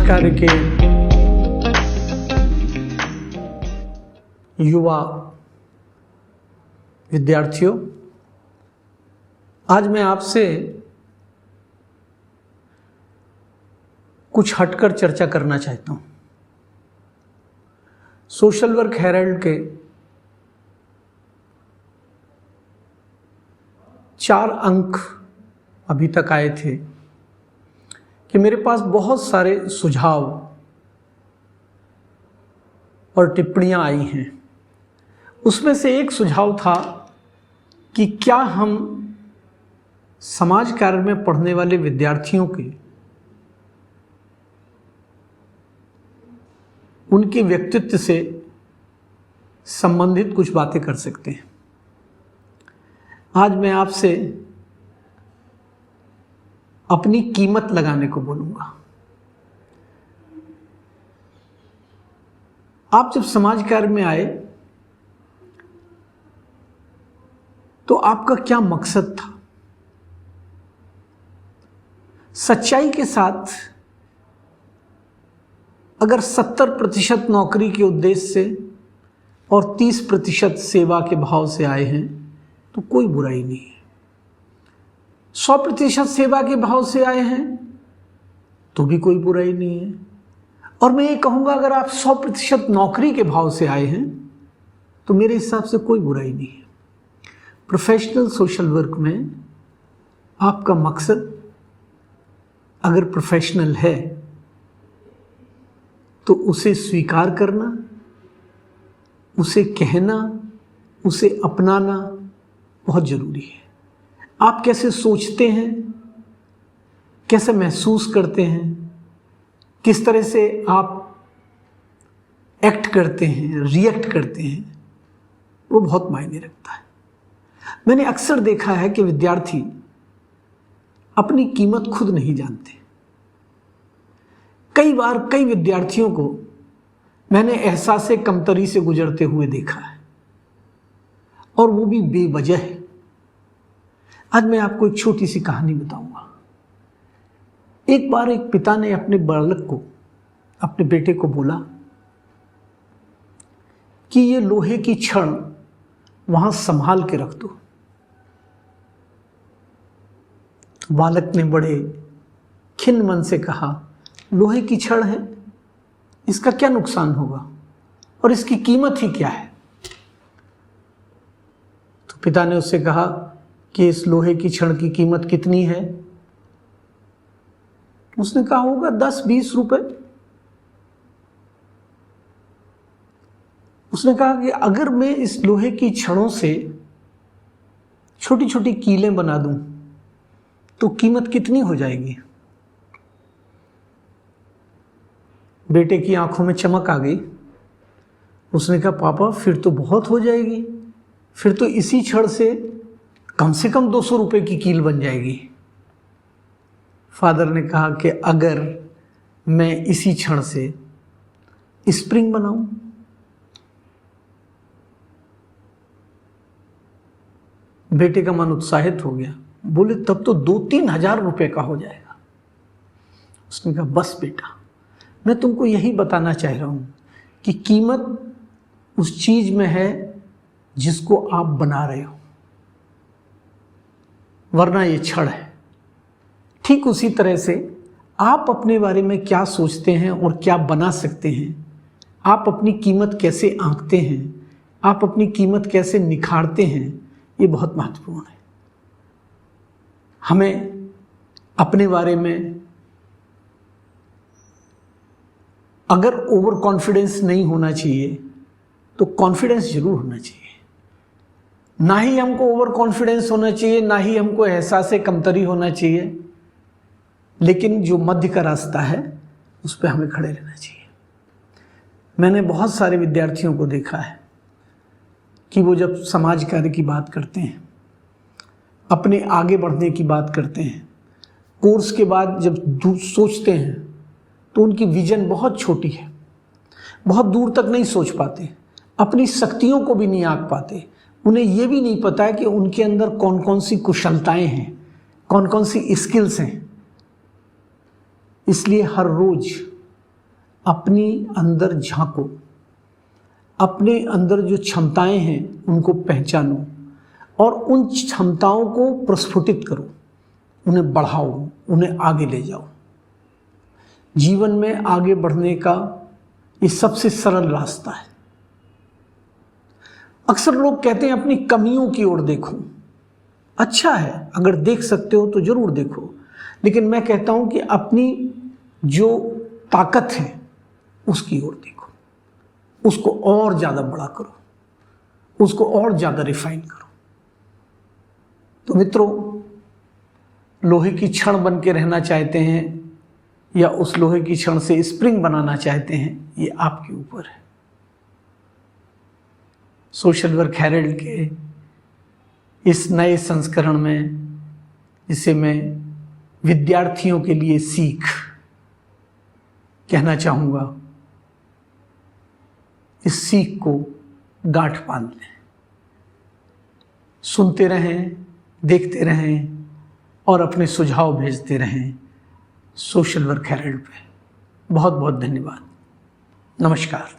कार्य के युवा विद्यार्थियों, आज मैं आपसे कुछ हटकर चर्चा करना चाहता हूं। सोशल वर्क हेराल्ड के 4 अंक अभी तक आए थे कि मेरे पास बहुत सारे सुझाव और टिप्पणियां आई हैं। उसमें से एक सुझाव था कि क्या हम समाज कार्य में पढ़ने वाले विद्यार्थियों के उनके व्यक्तित्व से संबंधित कुछ बातें कर सकते हैं। आज मैं आपसे अपनी कीमत लगाने को बोलूंगा। आप जब समाज कार्य में आए तो आपका क्या मकसद था? सच्चाई के साथ अगर 70% नौकरी के उद्देश्य से और 30% सेवा के भाव से आए हैं तो कोई बुराई नहीं है। 100% सेवा के भाव से आए हैं तो भी कोई बुराई नहीं है। और मैं ये कहूँगा, अगर आप 100% नौकरी के भाव से आए हैं तो मेरे हिसाब से कोई बुराई नहीं है। प्रोफेशनल सोशल वर्क में आपका मकसद अगर प्रोफेशनल है तो उसे स्वीकार करना, उसे कहना, उसे अपनाना बहुत ज़रूरी है। आप कैसे सोचते हैं, कैसे महसूस करते हैं, किस तरह से आप एक्ट करते हैं, रिएक्ट करते हैं, वो बहुत मायने रखता है। मैंने अक्सर देखा है कि विद्यार्थी अपनी कीमत खुद नहीं जानते। कई बार कई विद्यार्थियों को मैंने एहसास कमतरी से गुजरते हुए देखा है, और वो भी बेवजह है। आज मैं आपको एक छोटी सी कहानी बताऊंगा। एक बार एक पिता ने अपने बालक को, अपने बेटे को बोला कि ये लोहे की छड़ वहां संभाल के रख दो। बालक ने बड़े खिन्न मन से कहा, लोहे की छड़ है, इसका क्या नुकसान होगा और इसकी कीमत ही क्या है? तो पिता ने उससे कहा कि इस लोहे की छड़ की कीमत कितनी है? उसने कहा होगा 10-20 रुपए। उसने कहा कि अगर मैं इस लोहे की छड़ों से छोटी छोटी कीलें बना दूं तो कीमत कितनी हो जाएगी? बेटे की आंखों में चमक आ गई। उसने कहा, पापा फिर तो बहुत हो जाएगी, फिर तो इसी छड़ से कम 200 रुपए की कील बन जाएगी। फादर ने कहा कि अगर मैं इसी छड़ से स्प्रिंग बनाऊं, बेटे का मन उत्साहित हो गया। बोले तब तो 2-3 हजार रुपए का हो जाएगा। उसने कहा, बस बेटा, मैं तुमको यही बताना चाह रहा हूं कि कीमत उस चीज में है जिसको आप बना रहे हो, वरना ये छड़ है। ठीक उसी तरह से आप अपने बारे में क्या सोचते हैं और क्या बना सकते हैं, आप अपनी कीमत कैसे आंकते हैं, आप अपनी कीमत कैसे निखारते हैं, ये बहुत महत्वपूर्ण है। हमें अपने बारे में अगर ओवर कॉन्फिडेंस नहीं होना चाहिए तो कॉन्फिडेंस जरूर होना चाहिए। ना ही हमको ओवर कॉन्फिडेंस होना चाहिए, ना ही हमको एहसास कमतरी होना चाहिए, लेकिन जो मध्य का रास्ता है उस पर हमें खड़े रहना चाहिए। मैंने बहुत सारे विद्यार्थियों को देखा है कि वो जब समाज कार्य की बात करते हैं, अपने आगे बढ़ने की बात करते हैं, कोर्स के बाद जब सोचते हैं तो उनकी विजन बहुत छोटी है, बहुत दूर तक नहीं सोच पाते, अपनी शक्तियों को भी नहीं आंक पाते। उन्हें यह भी नहीं पता है कि उनके अंदर कौन कौन सी कुशलताएं हैं, कौन कौन सी स्किल्स हैं। इसलिए हर रोज अपनी अंदर झांको, अपने अंदर जो क्षमताएं हैं उनको पहचानो और उन क्षमताओं को प्रस्फुटित करो, उन्हें बढ़ाओ, उन्हें आगे ले जाओ। जीवन में आगे बढ़ने का ये सबसे सरल रास्ता है। अक्सर लोग कहते हैं अपनी कमियों की ओर देखो। अच्छा है, अगर देख सकते हो तो जरूर देखो, लेकिन मैं कहता हूं कि अपनी जो ताकत है उसकी ओर देखो, उसको और ज्यादा बड़ा करो, उसको और ज्यादा रिफाइन करो। तो मित्रों, लोहे की छड़ बन के रहना चाहते हैं या उस लोहे की छड़ से स्प्रिंग बनाना चाहते हैं, ये आपके ऊपर है। सोशल वर्क हेरल्ड के इस नए संस्करण में, जिसे मैं विद्यार्थियों के लिए सीख कहना चाहूँगा, इस सीख को गांठ बांध लें, सुनते रहें, देखते रहें और अपने सुझाव भेजते रहें सोशल वर्क हेरल्ड पे। बहुत बहुत धन्यवाद। नमस्कार।